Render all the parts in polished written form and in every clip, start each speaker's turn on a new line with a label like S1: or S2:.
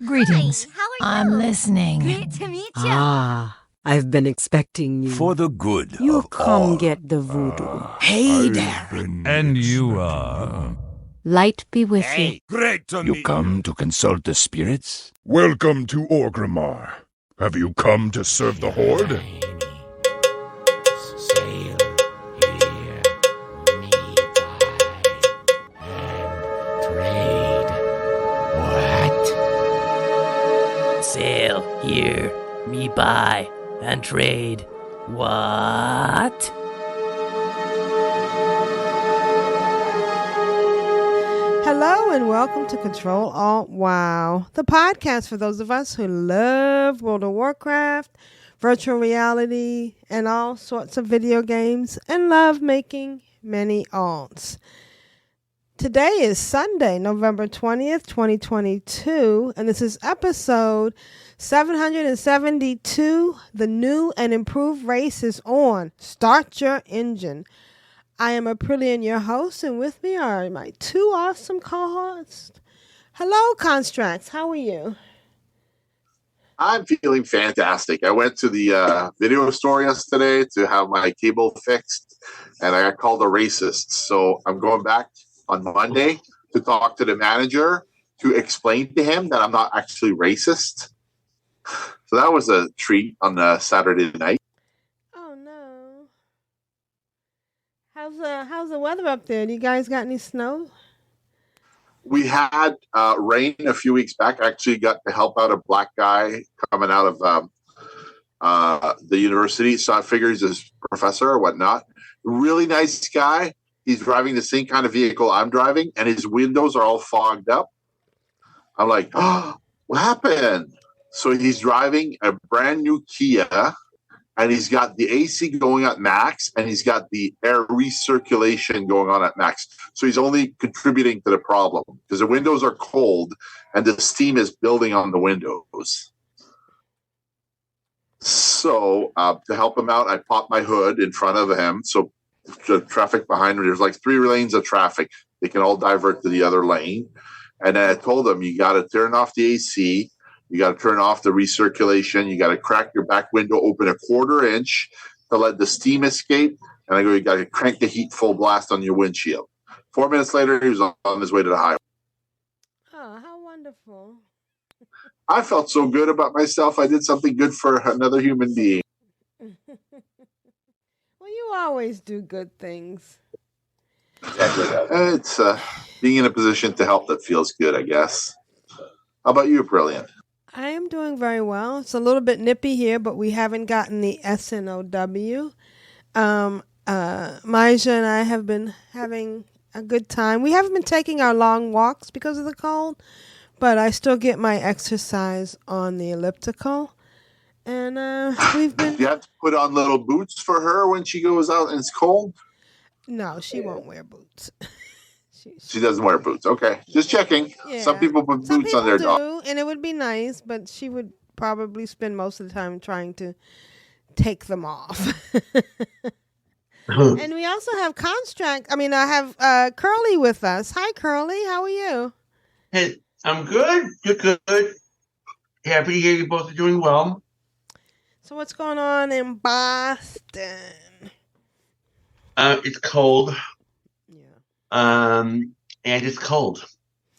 S1: Greetings.
S2: Hi, how are
S1: I'm
S2: you?
S1: listening.
S2: Great to meet you.
S3: I've been expecting you.
S4: For the good
S3: You've
S4: of
S3: come
S4: all.
S3: get the voodoo.
S1: Hey there.
S5: And you are?
S3: Light be with you.
S4: Great to
S5: You come to consult the spirits?
S6: Welcome to Orgrimmar. Have you come to serve the Horde?
S7: Sail here, me buy and trade. What?
S8: Sail here, me buy and trade. What?
S9: Hello and welcome to Ctrl Alt WoW, the podcast for those of us who love World of Warcraft, virtual reality, and all sorts of video games, and love making many alts. Today is Sunday, November 20th, 2022, and this is episode 772. The new and improved race is on. Start your engine. I am Aprillian, your host, and with me are my two awesome co-hosts. Hello, Constructs. How are you?
S10: I'm feeling fantastic. I went to the video store yesterday to have my cable fixed, and I got called a racist. So I'm going back on Monday to talk to the manager to explain to him that I'm not actually racist. So that was a treat on Saturday night.
S9: Oh, no. How's the weather up there? Do you guys got any snow?
S10: We had rain a few weeks back. I actually got to help out a black guy coming out of the university. So I figured he's a professor or whatnot. Really nice guy. He's driving the same kind of vehicle I'm driving, and his windows are all fogged up. I'm like, oh, what happened? So he's driving a brand new Kia, and he's got the AC going at max, and he's got the air recirculation going on at max. So he's only contributing to the problem because the windows are cold, and the steam is building on the windows. So to help him out, I popped my hood in front of him. So the traffic behind me, there's like 3 lanes of traffic. They can all divert to the other lane. And then I told him, you got to turn off the AC. You got to turn off the recirculation. You got to crack your back window open a 1/4 inch to let the steam escape. And I go, you got to crank the heat full blast on your windshield. 4 minutes later, he was on his way to the highway.
S9: Oh, how wonderful.
S10: I felt so good about myself. I did something good for another human being.
S9: Well, you always do good things.
S10: It's being in a position to help that feels good, I guess. How about you, Brilliant?
S9: I am doing very well. It's a little bit nippy here, but we haven't gotten the SNOW. Maja and I have been having a good time. We haven't been taking our long walks because of the cold, but I still get my exercise on the elliptical. And we've been...
S10: You have to put on little boots for her when she goes out and it's cold?
S9: No, she won't wear boots.
S10: She doesn't wear boots. Okay. Just checking. Yeah. Some people put boots on their dog.
S9: And it would be nice, but she would probably spend most of the time trying to take them off. And we also have I have Curly with us. Hi, Curly. How are you?
S11: Hey, I'm good. Good. Happy to hear you both are doing well.
S9: So what's going on in Boston?
S11: It's cold.
S9: Yeah.
S11: And it's cold.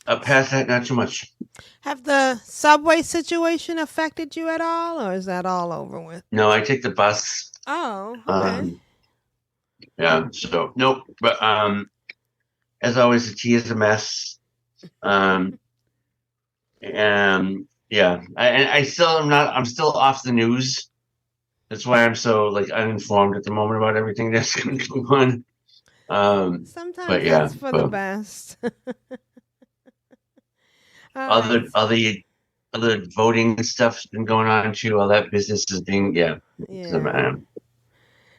S11: Past that, not too much.
S9: Have the subway situation affected you at all, or is that all over with?
S11: No, I take the bus.
S9: Oh, okay.
S11: Yeah, so nope. But as always, the tea is a mess. And yeah, I still am not. I'm still off the news. That's why I'm so uninformed at the moment about everything that's going to go on.
S9: Sometimes that's for the best.
S11: Other voting stuff's been going on too. All that business is being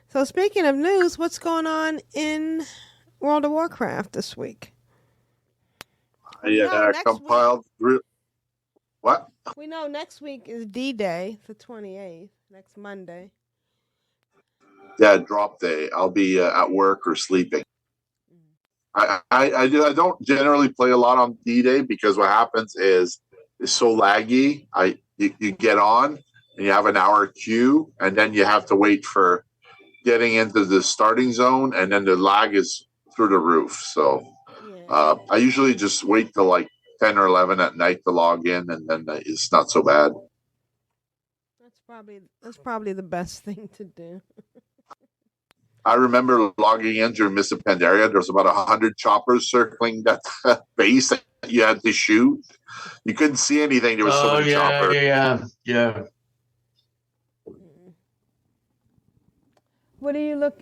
S9: So speaking of news, what's going on in World of Warcraft this week?
S10: I compiled. What?
S9: We know next week is D-Day, the 28th, next Monday.
S10: Yeah, drop day. I'll be at work or sleeping. I don't generally play a lot on D-Day because what happens is is so laggy. You get on and you have an hour queue, and then you have to wait for getting into the starting zone, and then the lag is through the roof. So I usually just wait till like 10 or 11 at night to log in, and then it's not so bad.
S9: That's probably the best thing to do.
S10: I remember logging in during Mists of Pandaria. There was about 100 choppers circling that base that you had to shoot. You couldn't see anything. There was so many choppers.
S11: Yeah.
S9: What do you look?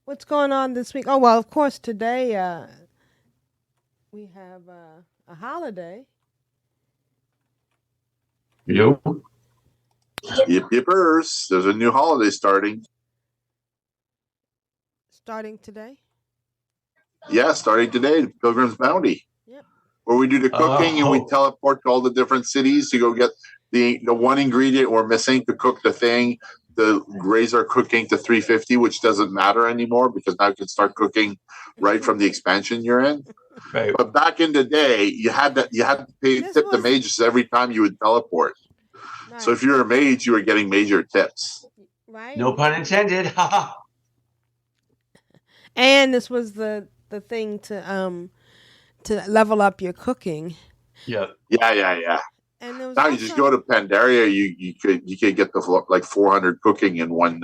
S9: What's going on this week? Oh well, of course today we have a holiday.
S11: Yep.
S10: Yippers. There's a new holiday starting.
S9: Starting today?
S10: Yeah, starting today, Pilgrim's Bounty.
S9: Yep.
S10: Where we do the cooking and we teleport to all the different cities to go get the one ingredient we're missing to cook the thing. The raise our cooking to 350, which doesn't matter anymore because now you can start cooking right from the expansion you're in.
S11: Right.
S10: But back in the day, you had to tip the mages every time you would teleport.
S9: Right.
S10: So if you're a mage, you were getting major tips.
S9: Right.
S11: No pun intended. Haha.
S9: And this was the thing to level up your cooking.
S11: Yep.
S10: Yeah.
S9: And there was
S10: Now you just go to Pandaria. You could get the like 400 cooking in one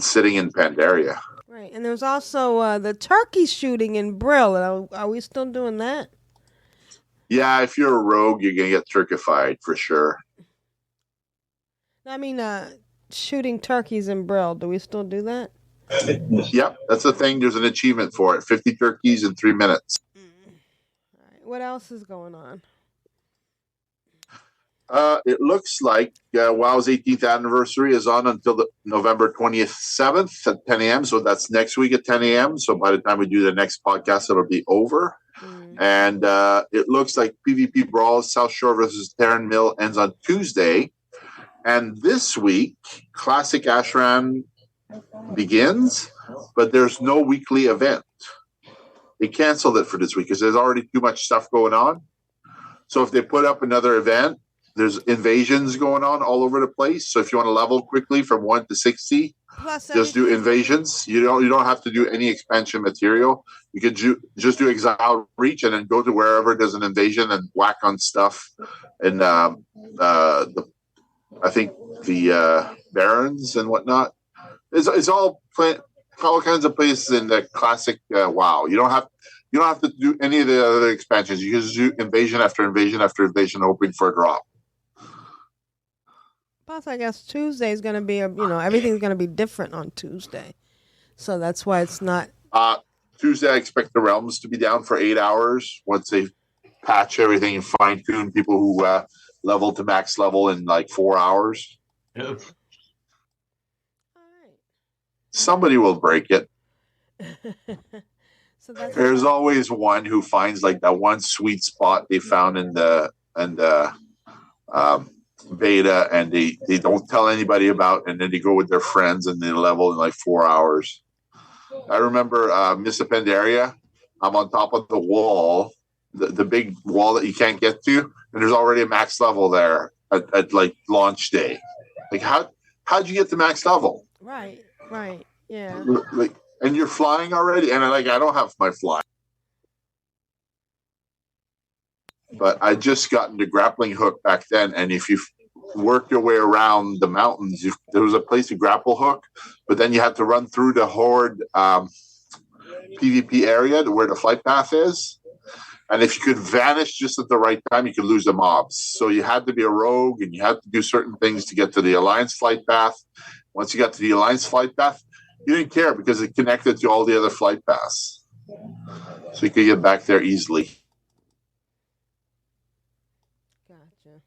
S10: sitting in Pandaria.
S9: Right, and there was also the turkey shooting in Brill. Are we still doing that?
S10: Yeah, if you're a rogue, you're gonna get turkified for sure.
S9: I mean, shooting turkeys in Brill. Do we still do that?
S10: Yep, that's the thing. There's an achievement for it. 50 turkeys in 3 minutes.
S9: All right. What else is going on?
S10: It looks like WoW's 18th anniversary is on until the November 27th at 10 a.m. So that's next week at 10 a.m. So by the time we do the next podcast, it'll be over. And it looks like PvP Brawl South Shore versus Terran Mill ends on Tuesday. And this week, Classic Ashran begins, but there's no weekly event. They canceled it for this week because there's already too much stuff going on. So if they put up another event, there's invasions going on all over the place. So if you want to level quickly from 1 to 60, just do invasions. You don't have to do any expansion material. You could just do Exile Reach and then go to wherever there's an invasion and whack on stuff. And I think the Barons and whatnot. It's all kinds of places in the classic WoW. You don't have to do any of the other expansions. You can just do invasion after invasion after invasion, hoping for a drop.
S9: Plus, I guess Tuesday is going to be everything's going to be different on Tuesday, so that's why it's not.
S10: Tuesday, I expect the realms to be down for 8 hours once they patch everything and fine tune people who level to max level in like 4 hours.
S11: Yep.
S10: Somebody will break it.
S9: So
S10: there's always one who finds like that one sweet spot they found in the beta, and they don't tell anybody about, and then they go with their friends and they level in like 4 hours. I remember Mists of Pandaria. I'm on top of the wall, the big wall that you can't get to, and there's already a max level there at like launch day. Like how'd you get to max level?
S9: Right, yeah.
S10: Like, and you're flying already, and I don't have my flying. But I just got into grappling hook back then, and if you work your way around the mountains, there was a place to grapple hook, but then you had to run through the horde PvP area to where the flight path is. And if you could vanish just at the right time, you could lose the mobs. So you had to be a rogue, and you had to do certain things to get to the Alliance flight path. Once you got to the Alliance flight path, you didn't care because it connected to all the other flight paths. So you could get back there easily.
S9: Gotcha.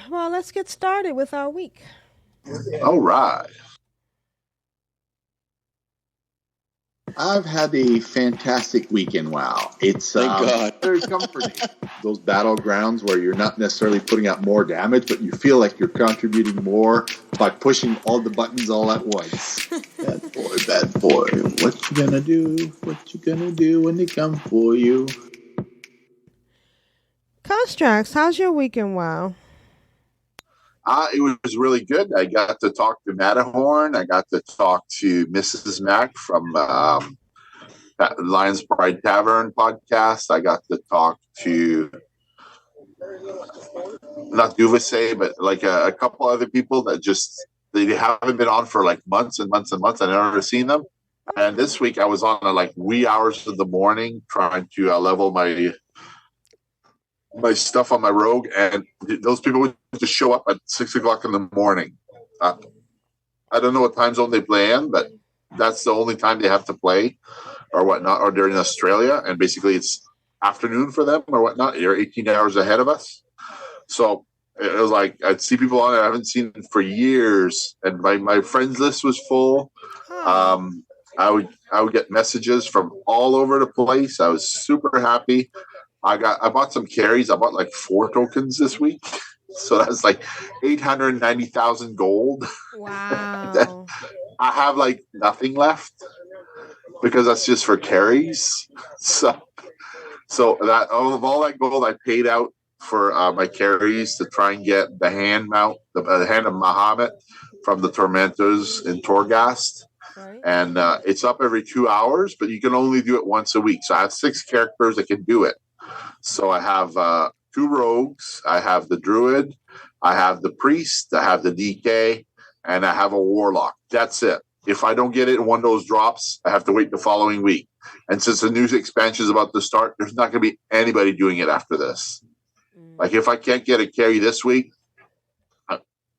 S9: Well, let's get started with our week.
S10: All right.
S1: I've had a fantastic weekend. Wow. It's
S2: Thank God.
S1: very comforting. Those battlegrounds where you're not necessarily putting out more damage, but you feel like you're contributing more by pushing all the buttons all at once. Bad boy. What you gonna do? What you gonna do when they come for you?
S9: Strax, how's your weekend? Wow.
S10: It was really good. I got to talk to Matterhorn. I got to talk to Mrs. Mac from Lions Pride Tavern podcast. I got to talk to not Duvasay, but like a couple other people that they haven't been on for like months and months and months. I've never seen them. And this week I was on at like wee hours of the morning trying to level my stuff on my rogue, and those people would just show up at 6 o'clock in the morning. I don't know what time zone they play in, but that's the only time they have to play or whatnot, or they're in Australia, and basically it's afternoon for them or whatnot. You're 18 hours ahead of us. So it was like I'd see people on it I haven't seen for years, and my friends list was full. I would get messages from all over the place. I was super happy. I bought some carries. I bought like 4 tokens this week. So that's like 890,000 gold.
S9: Wow.
S10: I have like nothing left because that's just for carries. So that of all that gold I paid out for my carries to try and get the hand mount, the hand of Muhammad from the Tormentors in Torghast.
S9: Right.
S10: And it's up every 2 hours, but you can only do it once a week. So I have 6 characters that can do it. So I have 2 rogues, I have the druid, I have the priest, I have the DK, and I have a warlock. That's it. If I don't get it in one of those drops, I have to wait the following week. And since the new expansion is about to start, there's not going to be anybody doing it after this. Like if I can't get a carry this week,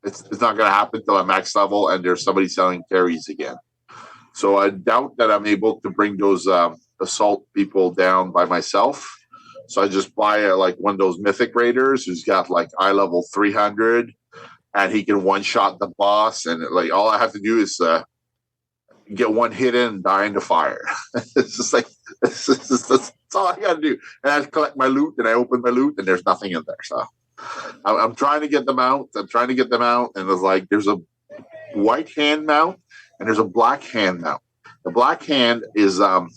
S10: it's not going to happen until I'm max level and there's somebody selling carries again. So I doubt that I'm able to bring those assault people down by myself. So I just buy like one of those mythic raiders who's got like eye level 300, and he can one shot the boss. And like all I have to do is get one hit in and die in the fire. It's just like that's all I got to do. And I collect my loot, and I open my loot, and there's nothing in there. So I'm trying to get them out. And it's like there's a white hand mount and there's a black hand mount. The black hand is a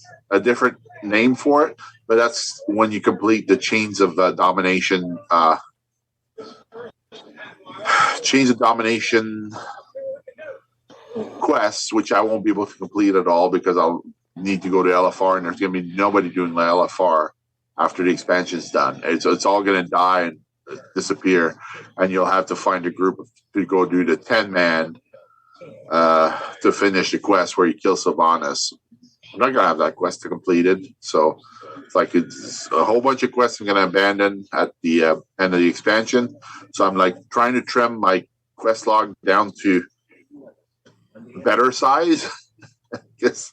S10: different name for it, but that's when you complete the chains of domination. Chains of domination quests, which I won't be able to complete at all because I'll need to go to LFR, and there's going to be nobody doing the LFR after the expansion's done. So it's all going to die and disappear, and you'll have to find a group to go do the 10-man to finish the quest where you kill Sylvanas. I'm not going to have that quest completed, so it's a whole bunch of quests I'm going to abandon at the end of the expansion. So I'm like trying to trim my quest log down to better size because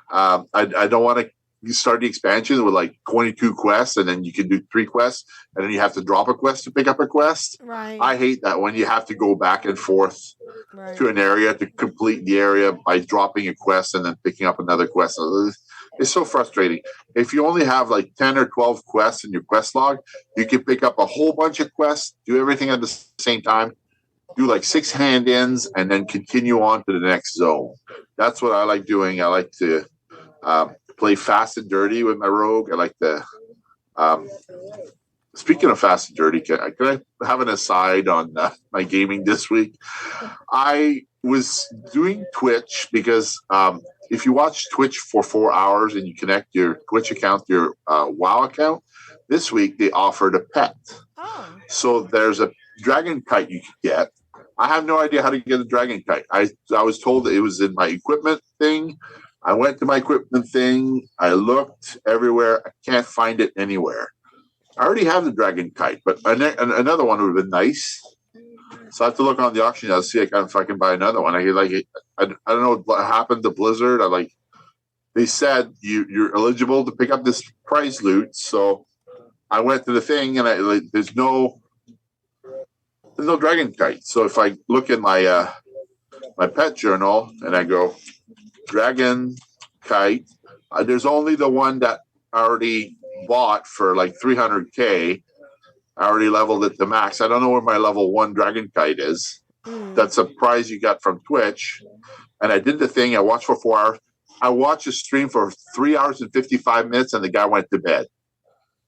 S10: I don't want to start the expansion with like 22 quests and then you can do 3 quests and then you have to drop a quest to pick up a quest.
S9: Right.
S10: I hate that when you have to go back and forth to an area to complete the area by dropping a quest and then picking up another quest. It's so frustrating. If you only have like 10 or 12 quests in your quest log, you can pick up a whole bunch of quests, do everything at the same time, do like 6 hand-ins, and then continue on to the next zone. That's what I like doing. I like to play fast and dirty with my rogue. I like to... Speaking of fast and dirty, can I have an aside on my gaming this week? I was doing Twitch because if you watch Twitch for 4 hours and you connect your Twitch account to your WoW account, this week they offered a pet.
S9: Oh.
S10: So there's a dragon kite you can get. I have no idea how to get a dragon kite. I was told that it was in my equipment thing. I went to my equipment thing. I looked everywhere. I can't find it anywhere. I already have the dragon kite, but another one would have been nice. So I have to look on the auction house to see if I can buy another one. I don't know what happened to Blizzard. They said you're eligible to pick up this prize loot. So I went to the thing and there's no dragon kite. So if I look in my my pet journal and I go dragon kite, there's only the one that I already bought for like 300K. I already leveled it to max. I don't know where my level 1 dragon kite is. That's a prize you got from Twitch. And I did the thing. I watched for 4 hours. I watched a stream for 3 hours and 55 minutes, and the guy went to bed.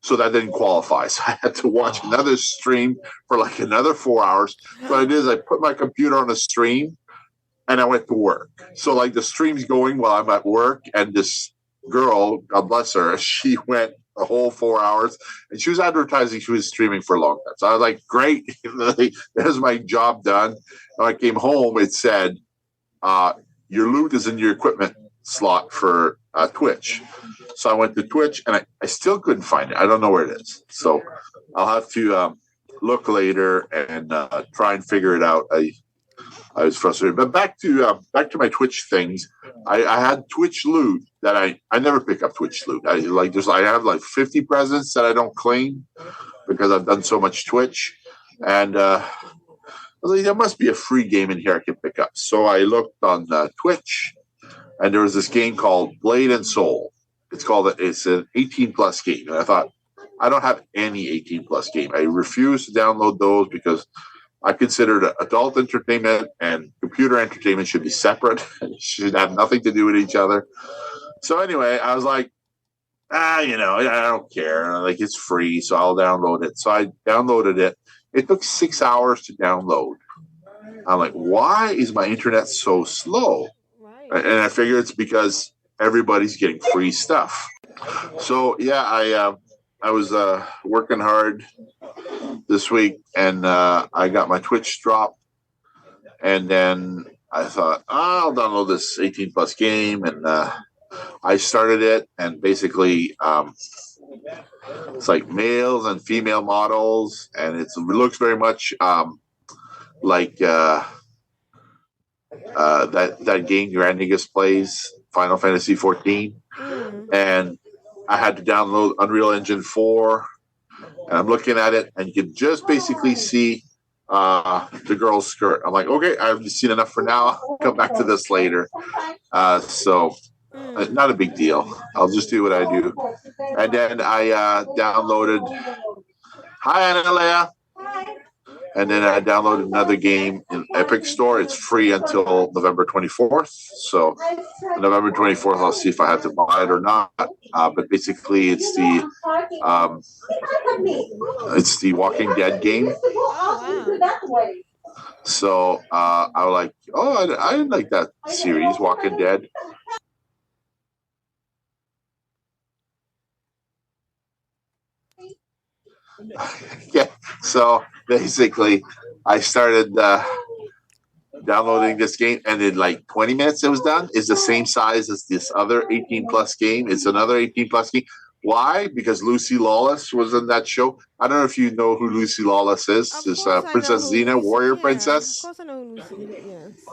S10: So that didn't qualify. So I had to watch another stream for like another 4 hours. What I did is I put my computer on a stream and I went to work. So like the stream's going while I'm at work, and this girl, God bless her, she went a whole 4 hours, and she was advertising she was streaming for a long time. So I was like, great, there's my job done. When I came home, it said, your loot is in your equipment slot for Twitch. So I went to Twitch, and I still couldn't find it. I don't know where it is. So I'll have to look later and try and figure it out. I was frustrated. But back to my Twitch things. I had Twitch loot that I never pick up Twitch loot. I have like 50 presents that I don't claim because I've done so much Twitch. And I was like, there must be a free game in here I can pick up. So I looked on Twitch, and there was this game called Blade and Soul. It's an 18 plus game. And I thought, I don't have any 18 plus game. I refuse to download those because I consider that adult entertainment and computer entertainment should be separate. Should have nothing to do with each other. So anyway, I was like, I don't care. Like, it's free, so I'll download it. So I downloaded it. It took 6 hours to download. I'm like, why is my internet so slow? Right. And I figure it's because everybody's getting free stuff. So yeah, I was working hard this week, and I got my Twitch drop, and then I thought, I'll download this 18 plus game, and I started it, and basically it's like males and female models, and it looks very much like that game Grandigus plays, Final Fantasy 14, and I had to download Unreal Engine 4, and I'm looking at it, and you can just basically see the girl's skirt. I'm like, okay, I've seen enough for now. I'll come back to this later. So not a big deal. I'll just do what I do. And then I downloaded. Hi, Annalea. And then I downloaded another game in Epic Store. It's free until November 24th. So November 24th, I'll see if I have to buy it or not. But basically, it's the Walking Dead game. So I was like, I didn't like that series, Walking Dead. Yeah, so basically I started downloading this game, and in like 20 minutes it was done. It's the same size as this other 18 plus game. It's another 18 plus game. Why? Because Lucy Lawless was in that show. I don't know if you know who Lucy Lawless is. It's Princess Xena, Warrior Princess.
S9: Of course I know who Lucy is, yes.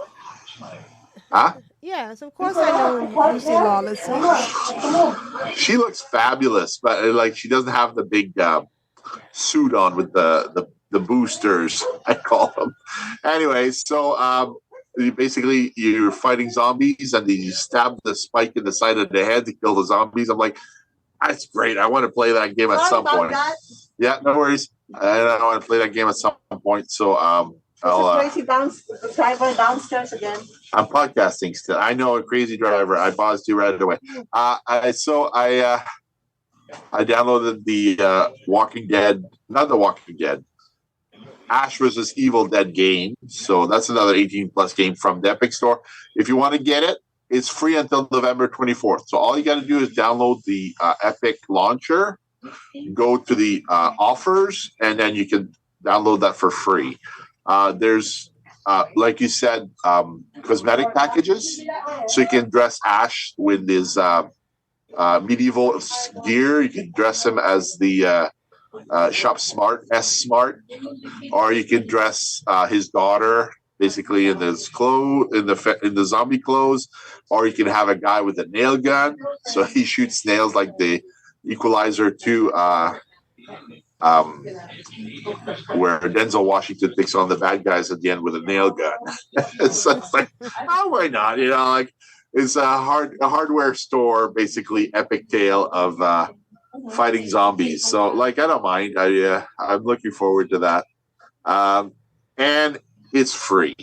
S10: Huh?
S9: Yes, of course I know who Lucy Lawless is.
S10: She looks fabulous, but like she doesn't have the big suit on with the boosters, I call them. Anyway, so basically you're fighting zombies, and then you stab the spike in the side of the head to kill the zombies. I'm like, that's great. I want to play that game at some point. Yeah, no worries. I want to play that game at some point. So I'll
S2: crazy driver downstairs again.
S10: I'm podcasting still. I know, a crazy driver. I paused you right away. I downloaded the Walking Dead, not the Walking Dead, Ash vs. Evil Dead game. So that's another 18 plus game from the Epic Store. If you want to get it, it's free until November 24th. So all you got to do is download the Epic launcher, go to the offers, and then you can download that for free. There's, like you said, cosmetic packages. So you can dress Ash with his medieval gear. You can dress him as the Shop Smart, S-Smart, or you can dress his daughter basically in his clothes, in the zombie clothes, or you can have a guy with a nail gun, so he shoots nails like the Equalizer 2, where Denzel Washington takes on the bad guys at the end with a nail gun. It's like, why not? Like, it's a hardware store, basically epic tale of fighting zombies. So, like, I don't mind. I'm looking forward to that. And it's free.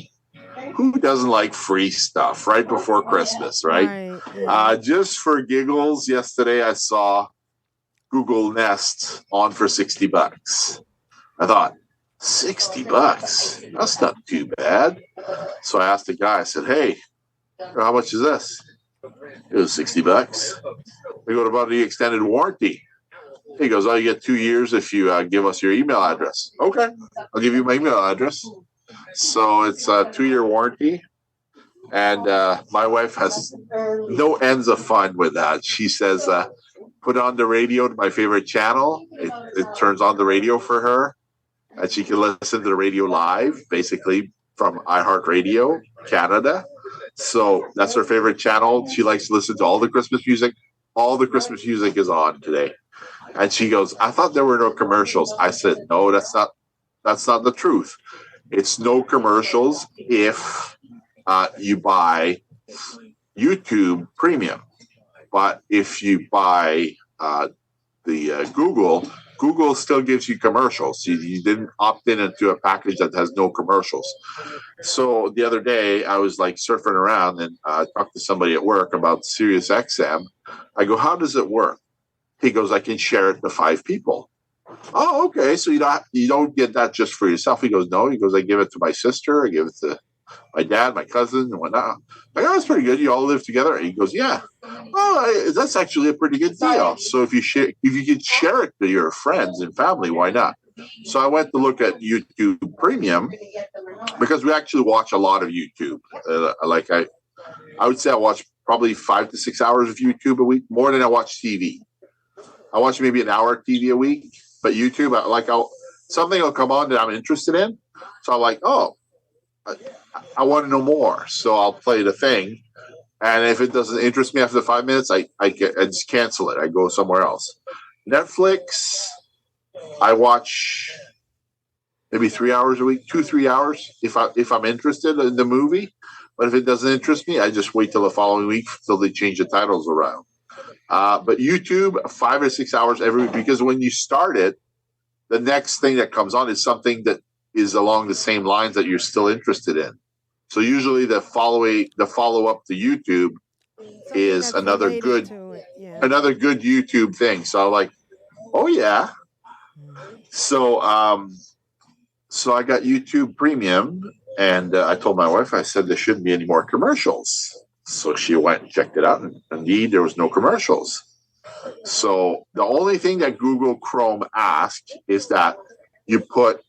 S10: Who doesn't like free stuff right before Christmas, right?
S9: Right, yeah.
S10: Just for giggles, yesterday I saw Google Nest on for $60. I thought, $60? That's not too bad. So I asked the guy, I said, hey, how much is this? It was $60. I go, about the extended warranty. He goes, oh, you get 2 years if you give us your email address. Okay, I'll give you my email address. So it's a 2-year warranty. And my wife has no ends of fun with that. She says, put on the radio to my favorite channel. It turns on the radio for her. And she can listen to the radio live, basically from iHeartRadio, Canada. So that's her favorite channel. She likes to listen to all the Christmas music. All the Christmas music is on today. And she goes, I thought there were no commercials. I said, no, that's not the truth. It's no commercials if you buy YouTube Premium. But if you buy the Google still gives you commercials. You didn't opt into a package that has no commercials. So the other day I was like surfing around and I talked to somebody at work about Sirius XM. I go, how does it work? He goes, I can share it to 5 people. Oh, okay. So you don't get that just for yourself. He goes, no. He goes, I give it to my sister. I give it to my dad, my cousin, and whatnot. I go, that's pretty good. You all live together. And he goes, yeah. Oh, that's actually a pretty good deal. So if you can share it to your friends and family, why not? So I went to look at YouTube Premium because we actually watch a lot of YouTube. I would say I watch probably 5 to 6 hours of YouTube a week, more than I watch TV. I watch maybe an hour of TV a week, but YouTube, something will come on that I'm interested in. So I'm like, oh, I want to know more. So I'll play the thing. And if it doesn't interest me after 5 minutes, I just cancel it. I go somewhere else. Netflix, I watch maybe 3 hours a week, 2-3 hours if I'm interested in the movie. But if it doesn't interest me, I just wait till the following week till they change the titles around. But YouTube, 5 or 6 hours every week, because when you start it, the next thing that comes on is something that is along the same lines that you're still interested in. So usually the follow up to YouTube is another good YouTube thing. So I'm like, oh yeah. So so I got YouTube Premium, and I told my wife, I said there shouldn't be any more commercials. So she went and checked it out, and indeed there was no commercials. So the only thing that Google Chrome asked is that you put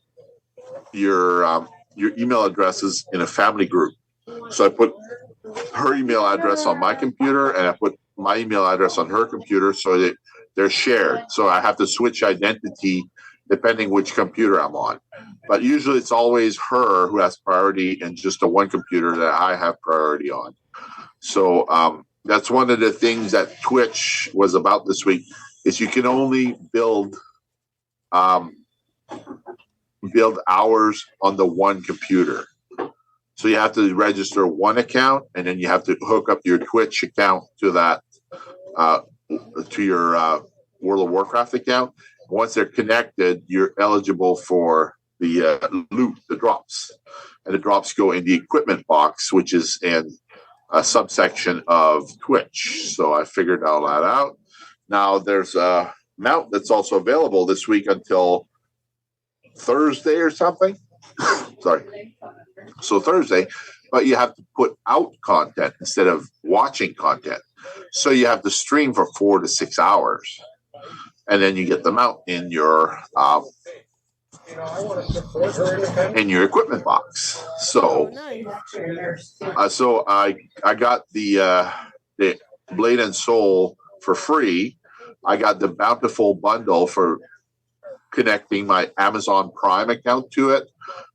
S10: your email addresses in a family group. So I put her email address on my computer, and I put my email address on her computer, so that they're shared. So I have to switch identity depending which computer I'm on. But usually it's always her who has priority, and just the one computer that I have priority on. So that's one of the things that Twitch was about this week, is you can only build hours on the one computer. So you have to register one account, and then you have to hook up your Twitch account to that, to your World of Warcraft account. Once they're connected, you're eligible for the loot, the drops. And the drops go in the equipment box, which is in a subsection of Twitch. So I figured all that out. Now there's a mount that's also available this week until Thursday or something. Sorry. So Thursday, but you have to put out content instead of watching content. So you have to stream for 4 to 6 hours, and then you get them out in your equipment box. So, so I got the Blade and Soul for free. I got the Bountiful bundle for connecting my Amazon Prime account to it.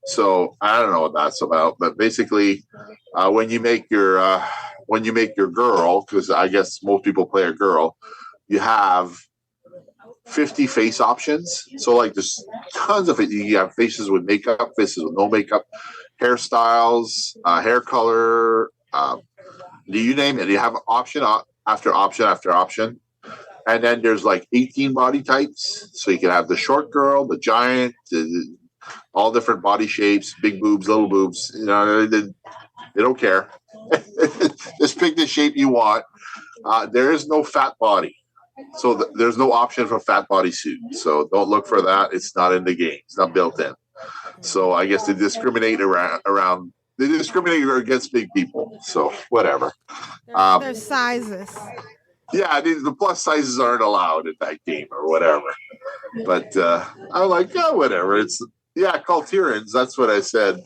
S10: So I don't know what that's about, but basically, when you make your girl, because I guess most people play a girl, you have 50 face options. So like there's tons of it. You have faces with makeup, faces with no makeup, hairstyles, hair color. Do you name it? You have option after option after option. And then there's like 18 body types. So you can have the short girl, the giant, all different body shapes, big boobs, little boobs. You know, they don't care. Just pick the shape you want. There is no fat body. So there's no option for fat bodysuit. So don't look for that. It's not in the game. It's not built in. So I guess they discriminate around. They discriminate against big people. So whatever.
S9: There's sizes.
S10: Yeah, the plus sizes aren't allowed in that game or whatever. But I'm like, oh, whatever. It's Cultirans. That's what I said.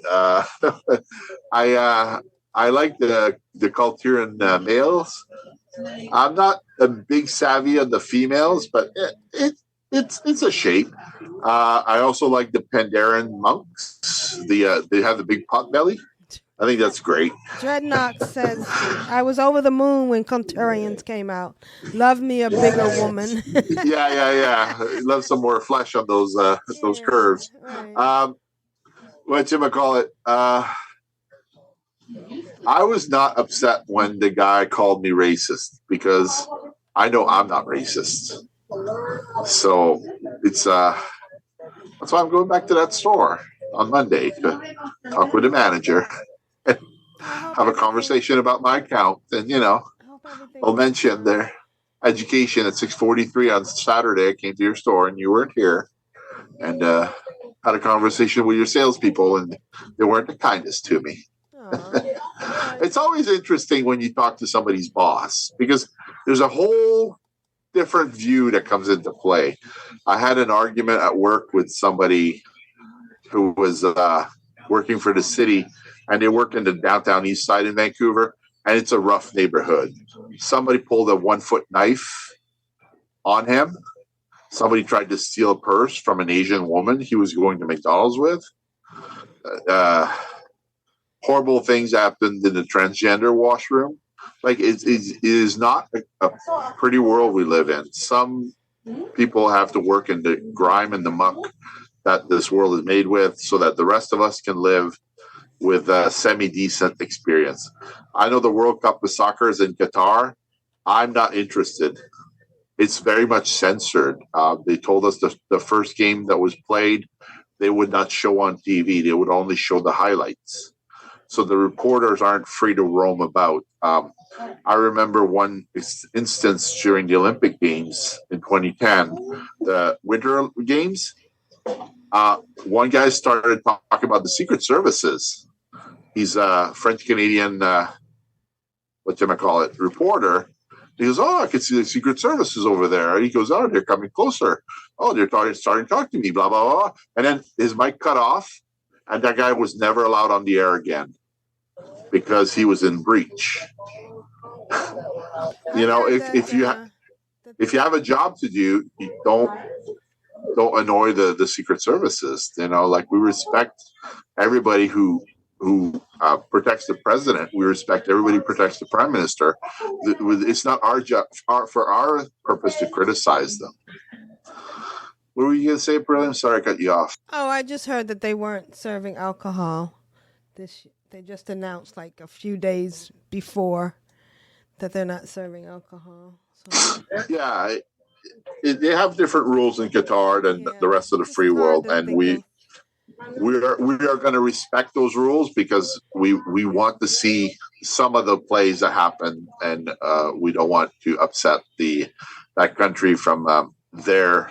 S10: I like the Cultiran males. I'm not a big savvy on the females, but it's a shape. I also like the Pandaren monks. They have the big pot belly. I think that's great.
S9: Dreadnought says, I was over the moon when Contrarians came out. Love me a bigger woman.
S10: Yeah. Love some more flesh on those curves.
S9: Right.
S10: Whatchamacallit? I was not upset when the guy called me racist because I know I'm not racist. So it's that's why I'm going back to that store on Monday to talk with the manager and have a conversation about my account. And I'll mention their education at 6:43 on Saturday. I came to your store and you weren't here, and had a conversation with your salespeople, and they weren't the kindest to me. It's always interesting when you talk to somebody's boss because there's a whole different view that comes into play. I had an argument at work with somebody who was working for the city, and they work in the downtown east side in Vancouver, and it's a rough neighborhood. Somebody pulled a 1-foot knife on him. Somebody tried to steal a purse from an Asian woman he was going to McDonald's with. Horrible things happened in the transgender washroom. Like it is not a pretty world we live in. Some people have to work in the grime and the muck that this world is made with, so that the rest of us can live with a semi-decent experience. I know the World Cup of soccer is in Qatar. I'm not interested. It's very much censored. They told us the first game that was played, they would not show on TV. They would only show the highlights. So the reporters aren't free to roam about. I remember one instance during the Olympic Games in 2010, the Winter Games. One guy started talking about the Secret Services. He's a French-Canadian, reporter. He goes, oh, I can see the Secret Services over there. He goes, oh, they're coming closer. Oh, they're starting to talk to me, blah, blah, blah. And then his mic cut off, and that guy was never allowed on the air again because he was in breach. If you have a job to do, you don't annoy the Secret Services. We respect everybody who protects the president. We respect everybody who protects the prime minister. It's not our job for our purpose to criticize them. What were you going to say, Brilliant? Sorry, I cut you off.
S9: Oh, I just heard that they weren't serving alcohol. They just announced like a few days before that they're not serving alcohol. So.
S10: Yeah, they have different rules in Qatar than the rest of the free world, and we are going to respect those rules because we want to see some of the plays that happen, and we don't want to upset that country from their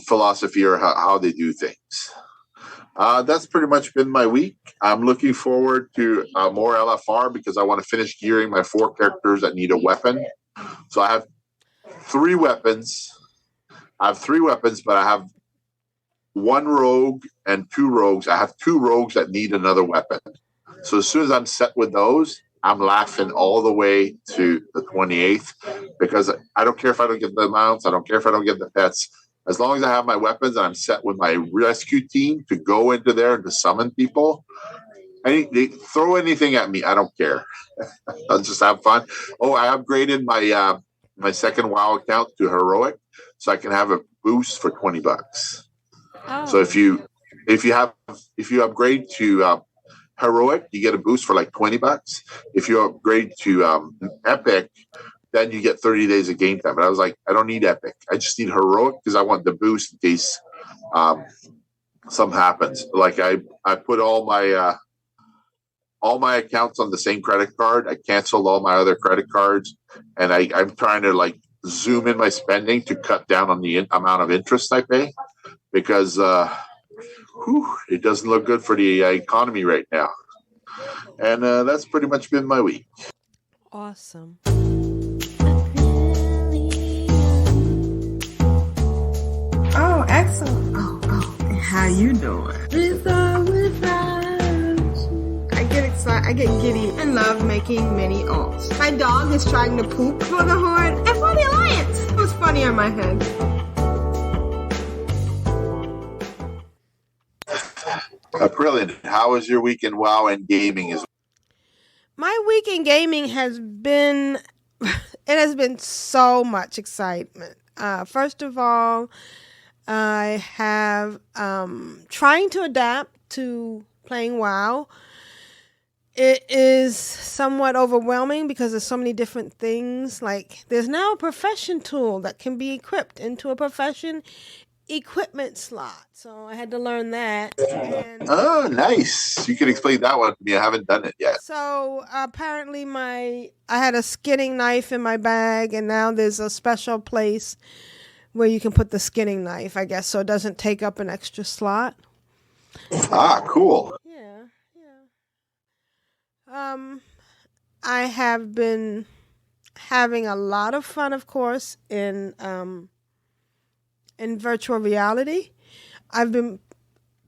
S10: philosophy or how they do things. That's pretty much been my week. I'm looking forward to more LFR because I want to finish gearing my 4 characters that need a weapon. So I have 3 weapons. But I have 1 rogue and 2 rogues. I have 2 rogues that need another weapon. So as soon as I'm set with those, I'm laughing all the way to the 28th because I don't care if I don't get the mounts. I don't care if I don't get the pets. As long as I have my weapons and I'm set with my rescue team to go into there and to summon people, they throw anything at me. I don't care. I'll just have fun. Oh, I upgraded my second WoW account to heroic, so I can have a boost for $20. Oh. So if you upgrade to heroic, you get a boost for like $20. If you upgrade to epic, then you get 30 days of game time. But I was like, I don't need epic. I just need heroic because I want the boost in case something happens. Like I put all my accounts on the same credit card. I canceled all my other credit cards, and I'm trying to like zoom in my spending to cut down on the amount of interest I pay because it doesn't look good for the economy right now. And that's pretty much been my week.
S9: Awesome.
S4: Oh, excellent. Oh, how you doing? I get excited, I get giddy and love making mini alts. My dog is trying to poop for the Horde and for the Alliance. It was funny on my head.
S10: Brilliant. How was your week in WoW and gaming?
S9: My week in gaming has been, it has been so much excitement. First of all, I have trying to adapt to playing WoW. It is somewhat overwhelming because there's so many different things. Like there's now a profession tool that can be equipped into a profession equipment slot. So I had to learn that. And
S10: oh, nice. You can explain that one to me. I haven't done it yet.
S9: so apparently I had a skinning knife in my bag, and now there's a special place where you can put the skinning knife, I guess, so it doesn't take up an extra slot.
S10: Ah, cool.
S9: Yeah. I have been having a lot of fun, of course, in virtual reality. I've been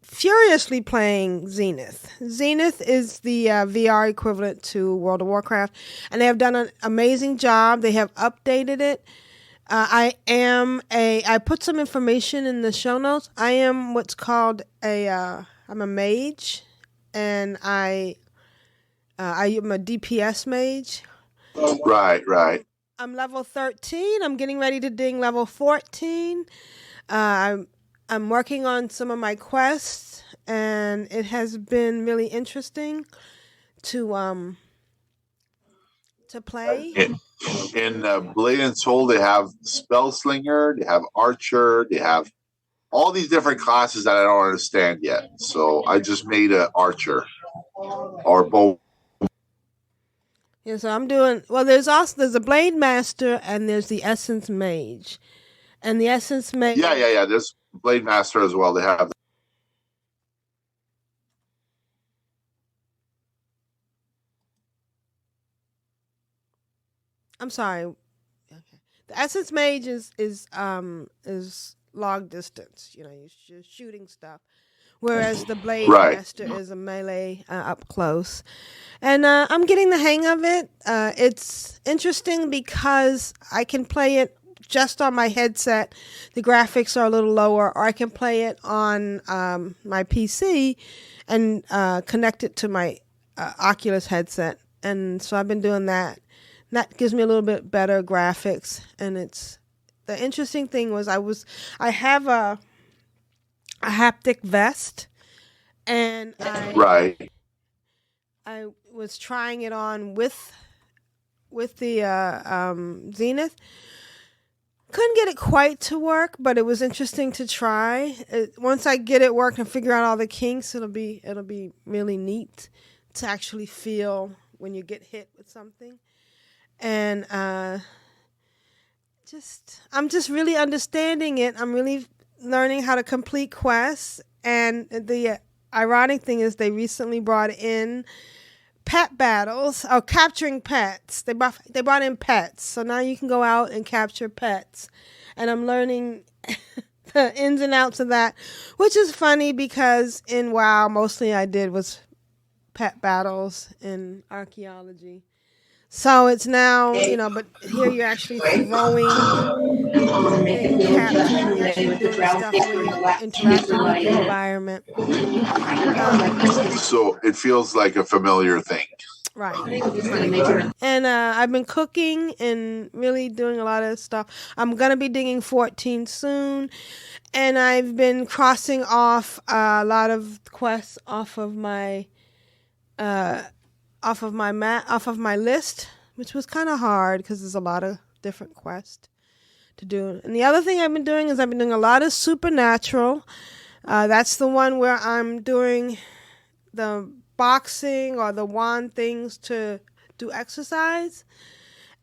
S9: furiously playing Zenith. Zenith is the VR equivalent to World of Warcraft, and they have done an amazing job. They have updated it. I put some information in the show notes. I am what's called I'm a mage, and I am a DPS mage.
S10: Right.
S9: I'm level 13. I'm getting ready to ding level 14. I'm working on some of my quests, and it has been really interesting to play.
S10: In Blade and Soul, they have Spell Slinger, they have Archer, they have all these different classes that I don't understand yet. So I just made an Archer or bow.
S9: Yeah, so I'm doing well. There's a Blade Master and there's the Essence Mage, and the Essence Mage.
S10: Yeah. There's Blade Master as well. They have.
S9: I'm sorry. Okay. The Essence Mage is long distance. You know, you're shooting stuff, whereas the Blade Master is a melee up close. And I'm getting the hang of it. It's interesting because I can play it just on my headset. The graphics are a little lower, or I can play it on my PC and connect it to my Oculus headset. And so I've been doing that. That gives me a little bit better graphics. And the interesting thing was I have a haptic vest, and I was trying it on with the Zenith. Couldn't get it quite to work, but it was interesting to try. Once I get it working and figure out all the kinks, it'll be really neat to actually feel when you get hit with something. And I'm just really understanding it. I'm really learning how to complete quests. And the ironic thing is they recently brought in pet battles, or capturing pets. They brought in pets. So now you can go out and capture pets. And I'm learning the ins and outs of that, which is funny because in WoW, mostly I did was pet battles in archaeology. So it's now, but here you're actually throwing and capturing, you're actually doing stuff where you're interacting with the environment.
S10: So it feels like a familiar thing.
S9: Right. And I've been cooking and really doing a lot of stuff. I'm going to be digging 14 soon. And I've been crossing off a lot of quests off of my list, which was kind of hard because there's a lot of different quests to do. And the other thing I've been doing is I've been doing a lot of Supernatural. That's the one where I'm doing the boxing or the wand things to do exercise.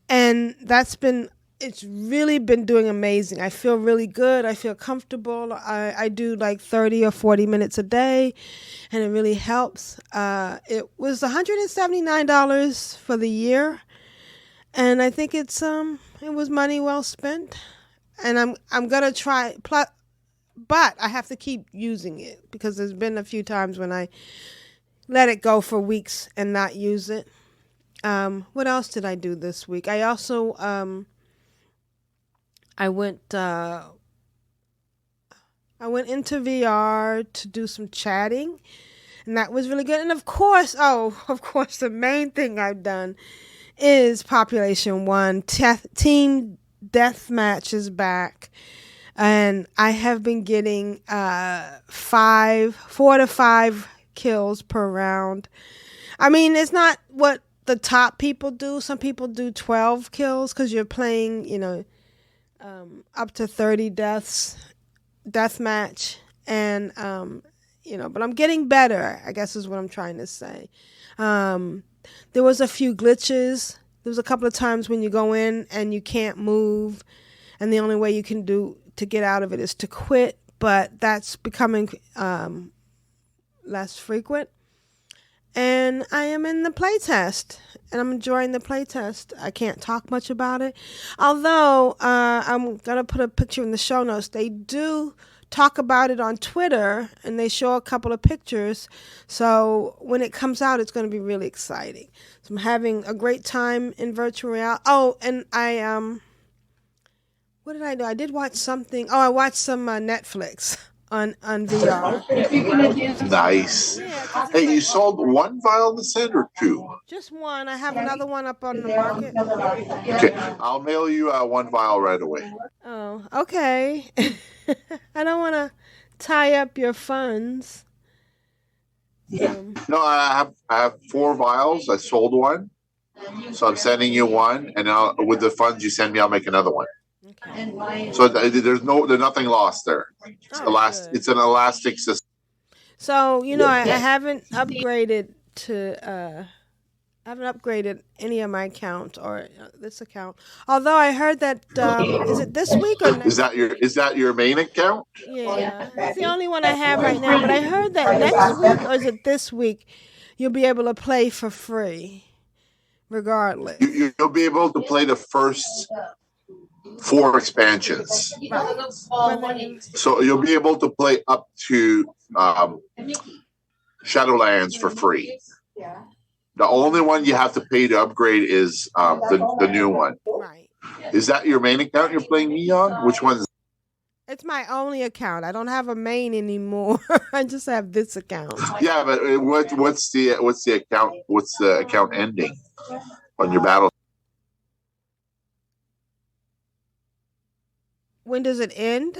S9: And that's been it's really been doing amazing. I feel really good. I feel comfortable. I do like 30 or 40 minutes a day, and it really helps. It was $179 for the year, and I think it was money well spent. And I'm gonna try, but I have to keep using it because there's been a few times when I let it go for weeks and not use it. What else did I do this week? I also I went into VR to do some chatting, and that was really good. And of course, the main thing I've done is Population 1. Team Deathmatch is back, and I have been getting 4 to 5 kills per round. I mean, it's not what the top people do. Some people do 12 kills because you're playing, up to 30 deathmatch, and but I'm getting better, I guess is what I'm trying to say. There was a few glitches. There was a couple of times when you go in and you can't move, and the only way you can do to get out of it is to quit, but that's becoming less frequent. And I am in the playtest, and I'm enjoying the playtest. I can't talk much about it, although I'm going to put a picture in the show notes. They do talk about it on Twitter, and they show a couple of pictures. So when it comes out, it's going to be really exciting. So I'm having a great time in virtual reality. Oh, and what did I do? I did watch something. Oh, I watched some Netflix on VR.
S10: Nice. Hey, you sold one vial to send or 2?
S9: Just one. I have another one up on the market.
S10: Okay, I'll mail you 1 vial right away.
S9: Oh, okay. I don't want to tie up your funds.
S10: No, I have 4 vials. I sold one, so I'm sending you one, and with the funds you send me, I'll make another one. Okay. So there's nothing lost there. It's an elastic system.
S9: So I haven't upgraded any of my accounts or this account. Although I heard that is it this week or next?
S10: Is that your main account?
S9: Yeah, it's the only one I have right now. But I heard that next week, or is it this week, you'll be able to play for free, regardless.
S10: You'll be able to play the first 4 expansions.
S9: Right.
S10: So you'll be able to play up to Shadowlands for free. The only one you have to pay to upgrade is the new one.
S9: Right.
S10: Is that your main account you're playing me on? Which one?
S9: It's my only account. I don't have a main anymore. I just have this account.
S10: Yeah, but what's the account? What's the account ending on your battle?
S9: When does it end?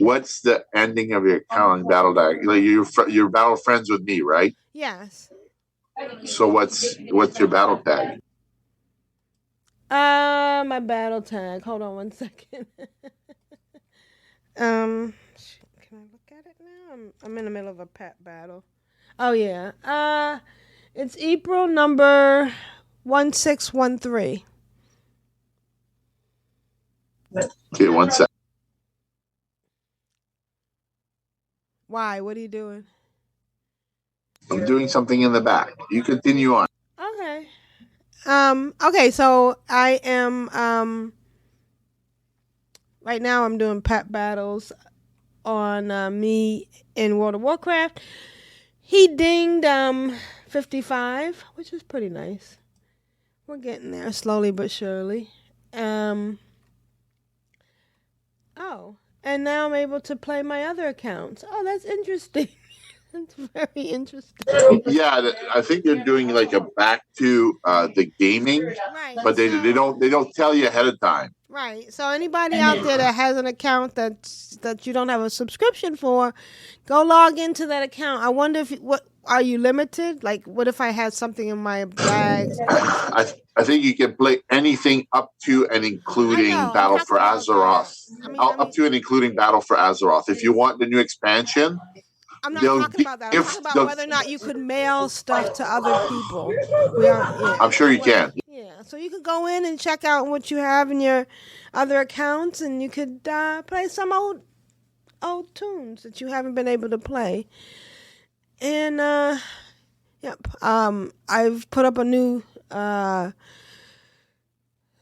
S10: What's the ending of your account on Battle Tag? Like you're battle friends with me, right?
S9: Yes.
S10: So what's your battle tag?
S9: My battle tag. Hold on one second. Can I look at it now? I'm in the middle of a pet battle. Oh yeah. It's April number 1613.
S10: Okay, 1 sec.
S9: Why? What are you doing?
S10: I'm doing something in the back. You continue on.
S9: Okay. Okay, so I am right now I'm doing pet battles on me in World of Warcraft. He dinged 55, which is pretty nice. We're getting there slowly but surely. Oh, and now I'm able to play my other accounts. Oh, that's interesting. That's very interesting.
S10: Yeah, I think they're doing like a back to the gaming,
S9: Right.
S10: but they don't tell you ahead of time.
S9: Right. So anybody out there that has an account that you don't have a subscription for, go log into that account. I wonder what are you limited? Like, what if I had something in my bag?
S10: I think you can play anything up to and including Battle for Azeroth. Up to and including Battle for Azeroth. If you want the new expansion,
S9: I'm not
S10: they'll
S9: talking about that. I'm talking about whether or not you could mail stuff to other people.
S10: I'm sure you can.
S9: Yeah, so you could go in and check out what you have in your other accounts, and you could play some old tunes that you haven't been able to play. And I've put up a new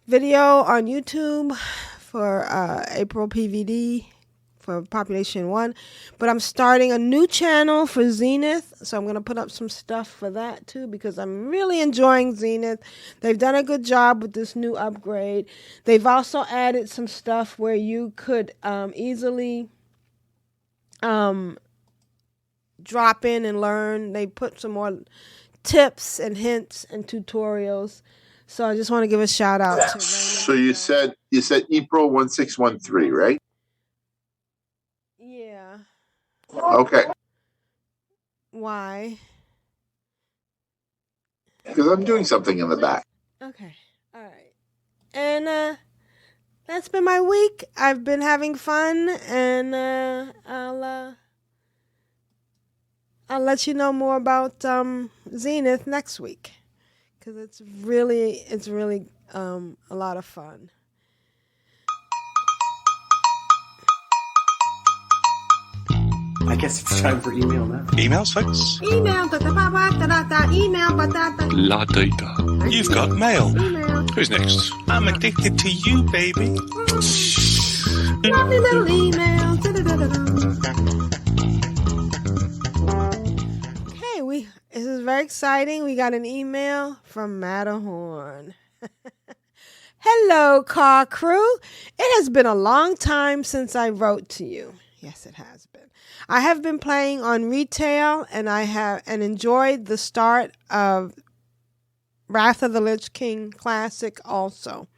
S9: video on YouTube for April PVD for Population 1, but I'm starting a new channel for Zenith, so I'm going to put up some stuff for that too, because I'm really enjoying Zenith. They've done a good job with this new upgrade. They've also added some stuff where you could easily drop in and learn. They put some more tips and hints and tutorials. So I just want to give a shout out to Raymond.
S10: So you said April 1613, right?
S9: Yeah.
S10: Okay.
S9: Why?
S10: Because I'm doing something in the back.
S9: Okay. All right. And that's been my week. I've been having fun, and I'll let you know more about Zenith next week, because it's really a lot of fun.
S12: I guess it's time for email now. Emails, folks?
S4: Email, email,
S12: La data. You've got mail.
S4: email.
S12: Who's next? I'm addicted to you, baby.
S4: Lovely little email.
S9: Okay, this is very exciting. We got an email from Matterhorn. Hello, car crew. It has been a long time since I wrote to you. Yes, it has been. I have been playing on retail, and enjoyed the start of Wrath of the Lich King Classic also.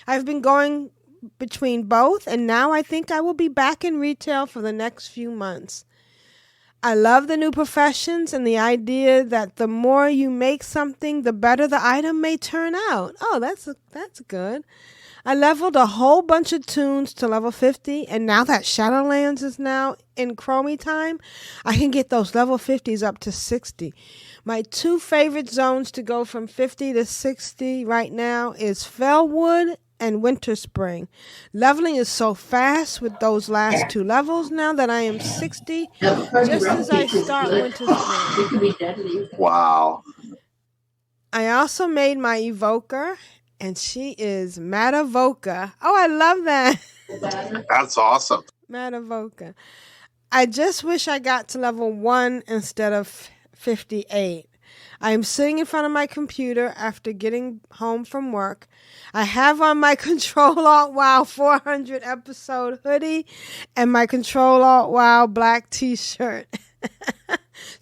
S9: I've been going between both, and now I think I will be back in retail for the next few months. I love the new professions and the idea that the more you make something, the better the item may turn out. Oh, that's good. I leveled a whole bunch of tunes to level 50, and now that Shadowlands is now in Chromie time, I can get those level 50s up to 60. My two favorite zones to go from 50 to 60 right now is Fellwood and Winter Spring. Leveling is so fast with those last two levels now that I am 60, just as I start Winter Spring.
S10: Wow.
S9: I also made my Evoker, and she is Matavoka. Oh, I love that.
S10: That's awesome.
S9: Matavoka. I just wish I got to level 1 instead of 58. I am sitting in front of my computer after getting home from work. I have on my Ctrl Alt WoW 400 episode hoodie and my Ctrl Alt WoW black t-shirt.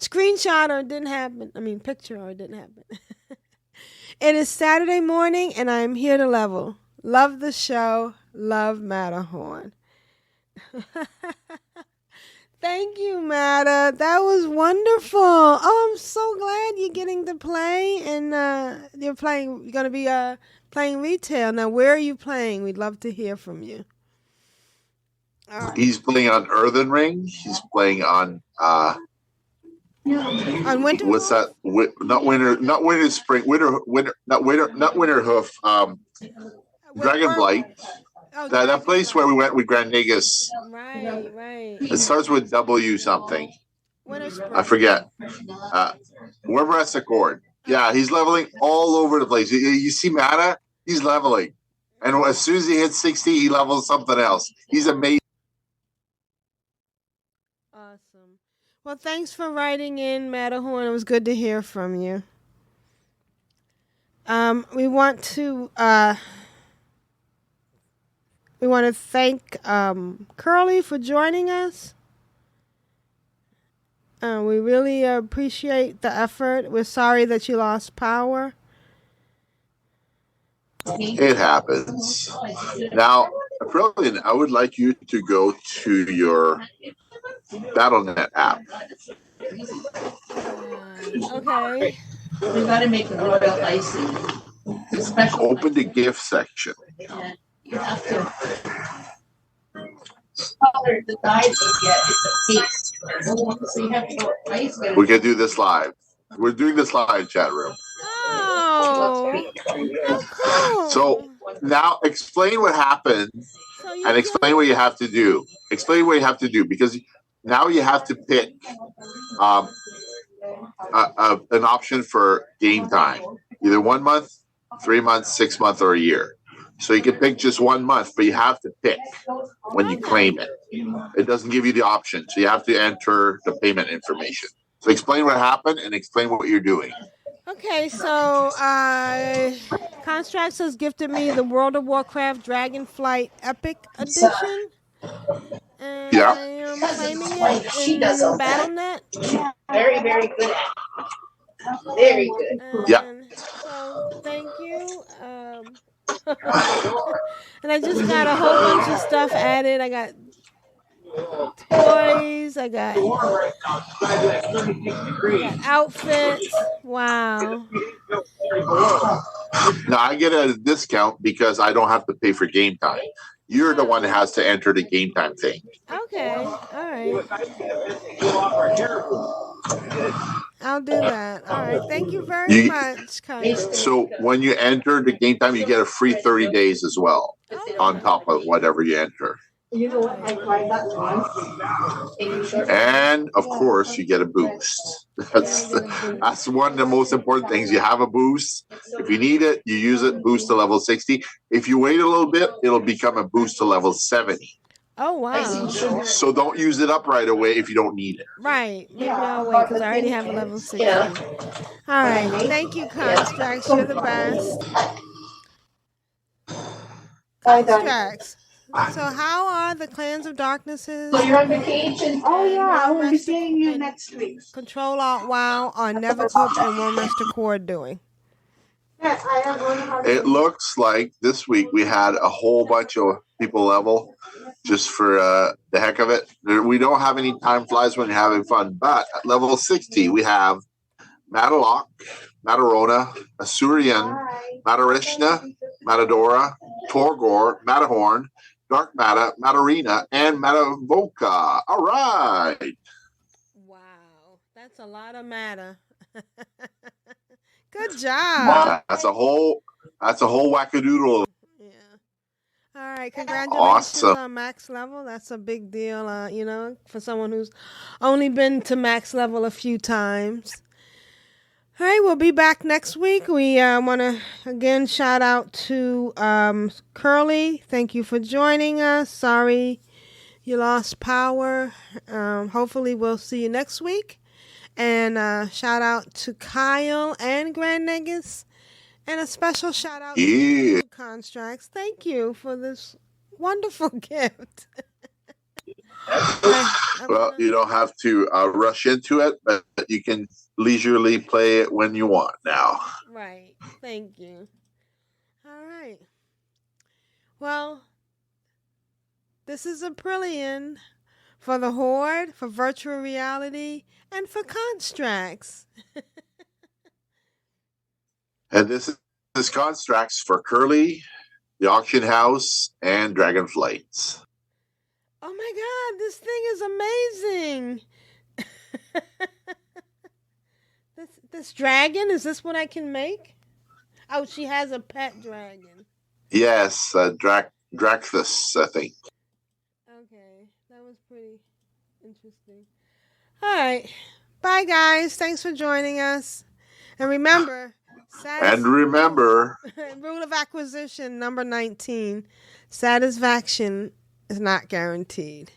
S9: Screenshot or it didn't happen. I mean, picture or it didn't happen. It is Saturday morning, and I am here to level. Love the show. Love Matterhorn. Thank you, Matta. That was wonderful. Oh, I'm so glad you're getting to play, and you're going to be playing retail. Now, where are you playing? We'd love to hear from you. All right.
S10: He's playing on Earthen Ring. He's playing on
S9: Winter.
S10: What's that? Not winter spring. Not winter hoof. Dragonblight.
S9: Oh,
S10: that place where we went with Grand Negus.
S9: Right.
S10: It starts with W something.
S9: Winter Spring.
S10: I forget. Wherever that's the chord. Yeah, he's leveling all over the place. You see Matta? He's leveling. And as soon as he hits 60, he levels something else. He's amazing.
S9: Awesome. Well, thanks for writing in, Matterhorn. It was good to hear from you. We want to thank Curly for joining us. We really appreciate the effort. We're sorry that you lost power.
S10: It happens. Now, Brilliant, I would like you to go to your Battle.net app.
S9: Okay.
S2: We got to make the royal icing.
S10: Open the gift section.
S2: Yeah, you have to. color the dye you get is a paste. So you have to go ice with
S10: We can do this live. We're doing this live, chat room.
S9: Oh, how cool.
S10: So now explain what happened and explain what you have to do. Explain what you have to do, because now you have to pick an option for game time. Either 1 month, 3 months, 6 months, or a year. So you can pick just 1 month, but you have to pick when you claim it. It doesn't give you the option, so you have to enter the payment information. So explain what happened and explain what you're doing.
S9: Okay, so Constructs has gifted me the World of Warcraft Dragonflight Epic Edition. And
S10: Yeah.
S9: I am claiming it in Battle.net.
S2: very, very good at it. Very good.
S10: Yeah.
S9: So thank you. And I just got a whole bunch of stuff added. I got toys. I got outfits. Wow.
S10: Now I get a discount because I don't have to pay for game time. You're the one that has to enter the game time thing.
S9: Okay. All right. I'll do that. All right. Thank you very much, Kyle.
S10: So when you enter the game time, you get a free 30 days as well, on top of whatever you enter.
S2: You know what? I tried that once.
S10: And of course, you get a boost. That's one of the most important things. You have a boost. If you need it, you use it. Boost to level 60. If you wait a little bit, it'll become a boost to level 70.
S9: Oh, wow.
S10: So don't use it up right away if you don't need it.
S9: Right. Maybe I'll wait because I already have a level 60. All right. Thank you, Constructs. You're the best. Constructs. So how are the Clans of Darknesses?
S2: So you're on vacation? Oh, yeah. I will be seeing you next week.
S9: Ctrl Alt WoW on Nevercook and War Master Core doing?
S10: It looks like this week we had a whole bunch of people level just for the heck of it. We don't have any time flies when you're having fun, but at level 60 we have Matalock, Matarona, Asurian, Matarishna, Matadora, Torgor, Matahorn, Dark Mata, Matarina, and Matavoka. All right.
S9: Wow. That's a lot of Mata. Good job.
S10: That's a whole wackadoodle.
S9: Yeah. All right. Congratulations
S10: Awesome.
S9: on max level. That's a big deal, for someone who's only been to max level a few times. All right, we'll be back next week. We want to, again, shout out to Curly. Thank you for joining us. Sorry you lost power. Hopefully we'll see you next week. And shout out to Kyle and Grand Negus. And a special shout out to you, Constructs. Thank you for this wonderful gift.
S10: Well, you don't have to rush into it, but you can leisurely play it when you want now.
S9: Right. Thank you. All right. Well, this is Aprillian for the Horde, for virtual reality, and for Constructs.
S10: And this is Constructs for Curly, the Auction House, and Dragonflights.
S9: Oh my God, this thing is amazing. This dragon, is this what I can make? Oh, she has a pet dragon.
S10: Yes, Dracthus, I think.
S9: Okay, that was pretty interesting. All right. Bye, guys. Thanks for joining us. And remember, rule of acquisition number 19, satisfaction is not guaranteed.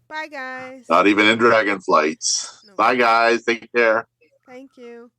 S9: Bye, guys.
S10: Not even in Dragonflights. No. Bye, guys. Take care.
S9: Thank you.